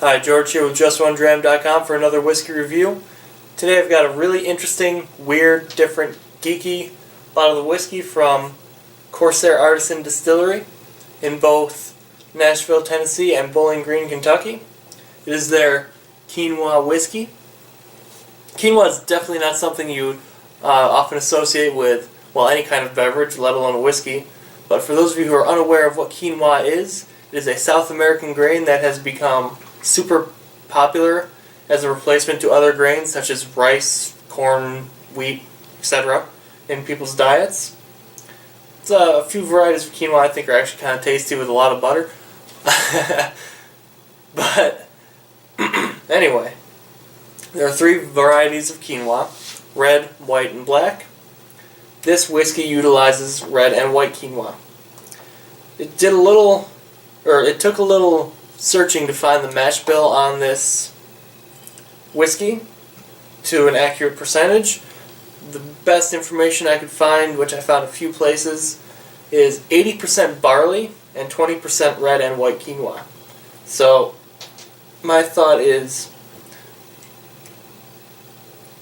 Hi, George here with JustOneDram.com for another whiskey review. Today I've got a really interesting, weird, different, geeky bottle of whiskey from Corsair Artisan Distillery in both Nashville, Tennessee and Bowling Green, Kentucky. It is their Quinoa whiskey. Quinoa is definitely not something you often associate with, well, any kind of beverage, let alone a whiskey. But for those of you who are unaware of what quinoa is, it is a South American grain that has become super popular as a replacement to other grains such as rice, corn, wheat, etc. in people's diets. It's a few varieties of quinoa I think are actually kind of tasty with a lot of butter. But anyway, there are three varieties of quinoa: red, white, and black. This whiskey utilizes red and white quinoa. It took a little searching to find the mash bill on this whiskey to an accurate percentage. The best information I could find, which I found a few places, is 80% barley and 20% red and white quinoa. So my thought is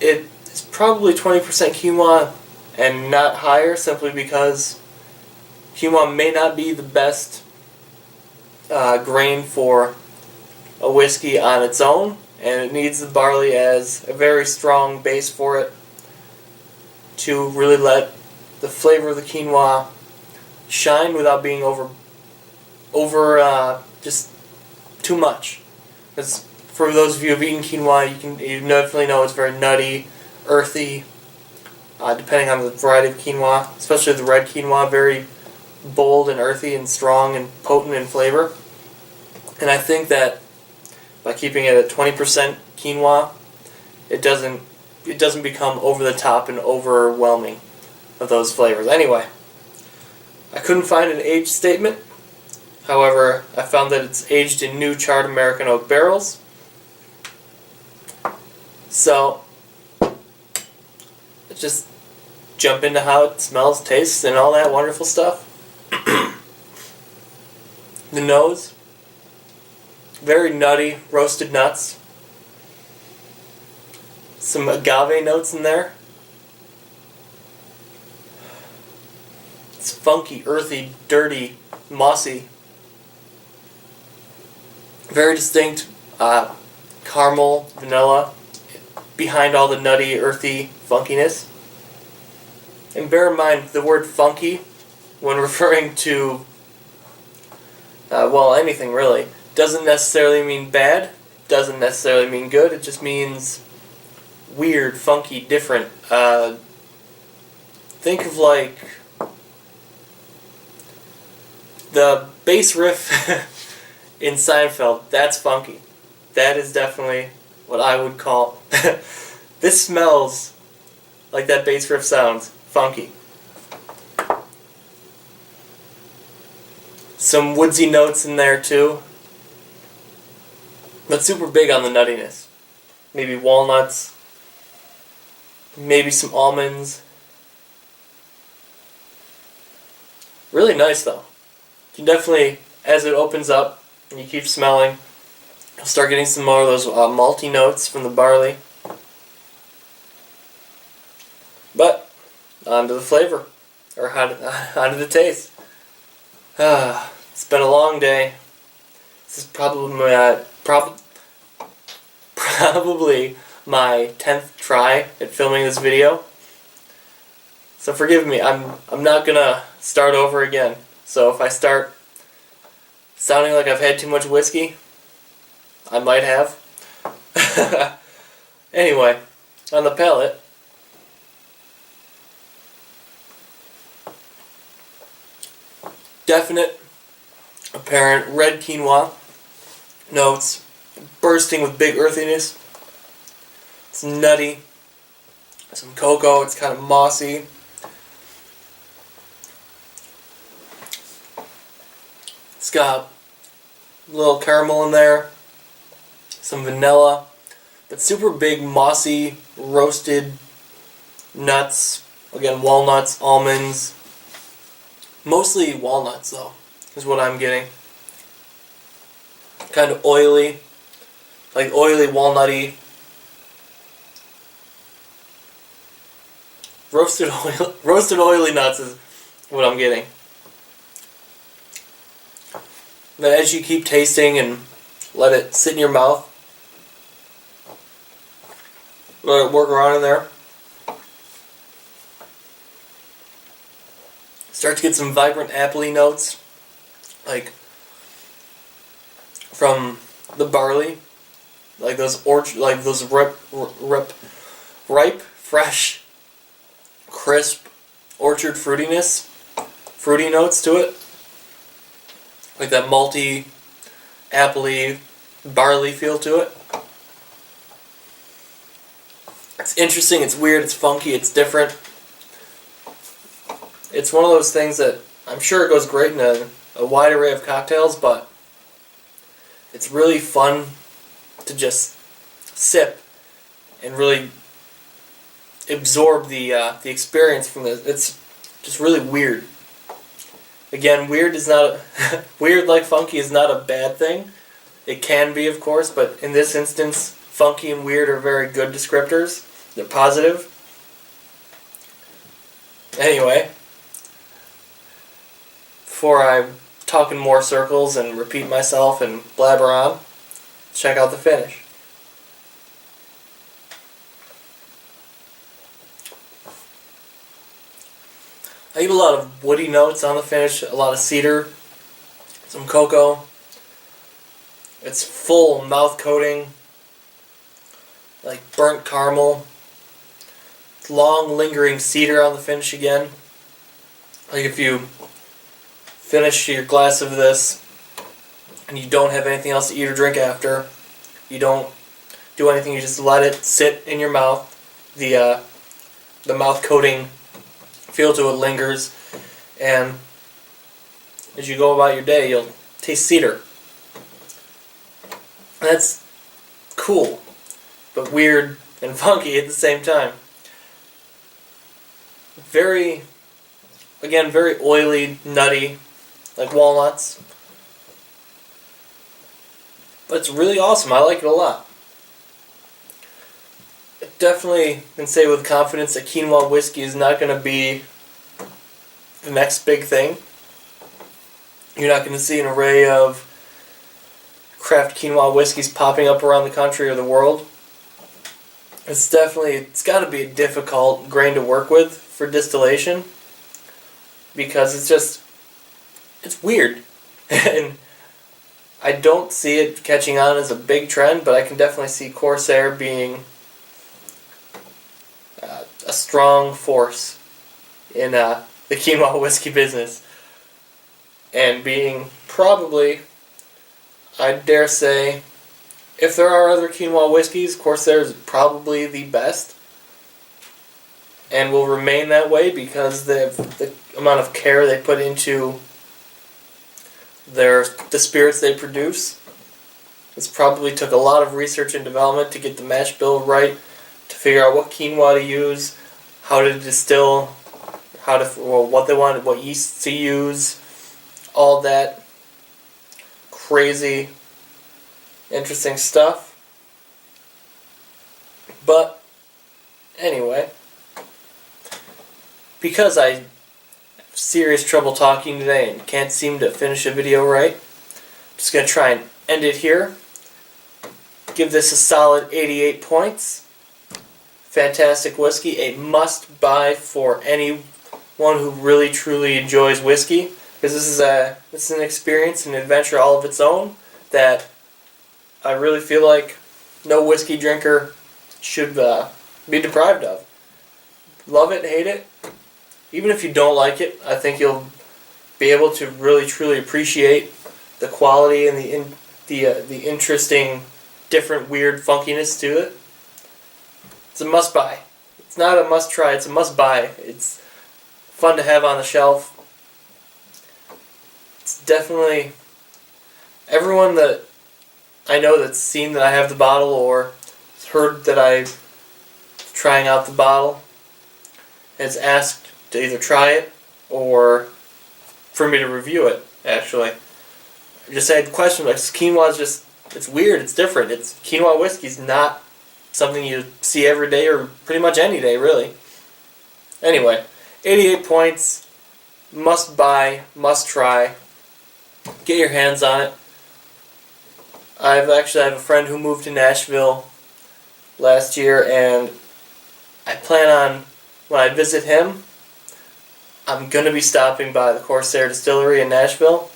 it's probably 20% quinoa and not higher, simply because quinoa may not be the best grain for a whiskey on its own, and it needs the barley as a very strong base for it to really let the flavor of the quinoa shine without being just too much. Because for those of you who have eaten quinoa, you definitely know it's very nutty, earthy, depending on the variety of quinoa, especially the red quinoa, very bold and earthy and strong and potent in flavor. And I think that by keeping it at 20% quinoa, it doesn't become over the top and overwhelming of those flavors. Anyway, I couldn't find an age statement. However, I found that it's aged in new charred American oak barrels. So let's just jump into how it smells, tastes, and all that wonderful stuff. The nose, very nutty, roasted nuts. Some agave notes in there. It's funky, earthy, dirty, mossy. Very distinct caramel, vanilla behind all the nutty, earthy funkiness. And bear in mind, the word funky, when referring to, anything really, doesn't necessarily mean bad, doesn't necessarily mean good, it just means weird, funky, different. Think of like the bass riff in Seinfeld. That's funky. That is definitely what I would call this smells like that bass riff sounds. Funky. Some woodsy notes in there too, but super big on the nuttiness. Maybe walnuts, maybe some almonds. Really nice though. You can definitely, as it opens up and you keep smelling, you'll start getting some more of those malty notes from the barley. But onto the flavor, or onto the taste. It's been a long day. This is probably my 10th try at filming this video. So forgive me. I'm not gonna start over again. So if I start sounding like I've had too much whiskey, I might have. Anyway, on the palate, definite, apparent red quinoa notes, bursting with big earthiness. It's nutty, some cocoa, it's kind of mossy. It's got a little caramel in there, some vanilla, but super big, mossy, roasted nuts. Again, walnuts, almonds. Mostly walnuts, though, is what I'm getting. Kind of oily, like oily, walnutty, roasted oily nuts is what I'm getting. Then as you keep tasting and let it sit in your mouth, let it work around in there, start to get some vibrant appley notes, like from the barley, like those ripe, fresh, crisp orchard fruity notes to it, like that malty, appley, barley feel to it. It's interesting, it's weird, it's funky, it's different. It's one of those things that I'm sure it goes great in a wide array of cocktails, but it's really fun to just sip and really absorb the experience from this. It's just really weird. Again, weird is not weird like funky is not a bad thing. It can be, of course, but in this instance, funky and weird are very good descriptors. They're positive. Anyway, before I talk in more circles and repeat myself and blabber on, check out the finish. I get a lot of woody notes on the finish, a lot of cedar, some cocoa. It's full mouth coating, like burnt caramel, long lingering cedar on the finish again. Like if you finish your glass of this and you don't have anything else to eat or drink after, you don't do anything, you just let it sit in your mouth. The mouth coating feel to it lingers, and as you go about your day, you'll taste cedar. And that's cool, but weird and funky at the same time. Very oily, nutty, like walnuts. But it's really awesome. I like it a lot. I definitely can say with confidence that Quinoa whiskey is not going to be the next big thing. You're not going to see an array of craft Quinoa whiskeys popping up around the country or the world. It's got to be a difficult grain to work with for distillation, because it's weird. And I don't see it catching on as a big trend, but I can definitely see Corsair being a strong force in the Quinoa whiskey business, and being probably, I dare say, if there are other Quinoa whiskeys, Corsair is probably the best, and will remain that way because the amount of care they put into the spirits they produce. This probably took a lot of research and development to get the mash bill right, to figure out what quinoa to use, how to distill, what they wanted, what yeast to use, all that crazy, interesting stuff. But anyway, because I have serious trouble talking today and can't seem to finish a video right, I'm just going to try and end it here. Give this a solid 88 points. Fantastic whiskey, a must-buy for anyone who really truly enjoys whiskey, because this is an experience, an adventure all of its own that I really feel like no whiskey drinker should be deprived of. Love it, hate it. Even if you don't like it, I think you'll be able to really truly appreciate the quality and the interesting, different, weird funkiness to it. It's a must-buy. It's not a must-try, it's a must-buy. It's fun to have on the shelf. It's definitely... Everyone that I know that's seen that I have the bottle or heard that I'm trying out the bottle has asked to either try it or for me to review it, actually. I just had questions like, quinoa is just It's weird. It's different. It's Quinoa whiskey's not something you see every day or pretty much any day, really. Anyway, 88 points. Must buy. Must try. Get your hands on it. I have a friend who moved to Nashville last year, and I plan on, when I visit him, I'm going to be stopping by the Corsair distillery in Nashville.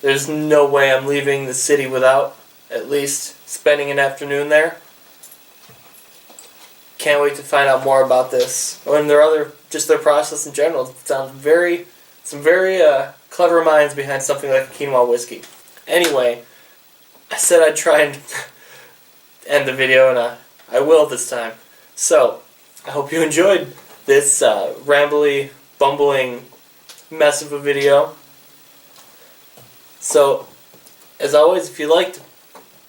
There's no way I'm leaving the city without at least spending an afternoon there. Can't wait to find out more about this. And their process in general. It sounds some very clever minds behind something like a Quinoa whiskey. Anyway, I said I'd try and end the video, and I will this time. So, I hope you enjoyed this rambly, bumbling mess of a video. So, as always, if you liked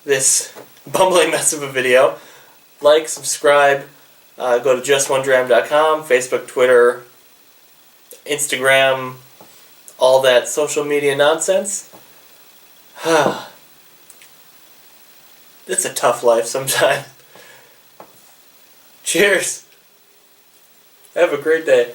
this bumbling mess of a video, like, subscribe, go to justonedram.com, Facebook, Twitter, Instagram, all that social media nonsense. It's a tough life sometimes. Cheers. Have a great day.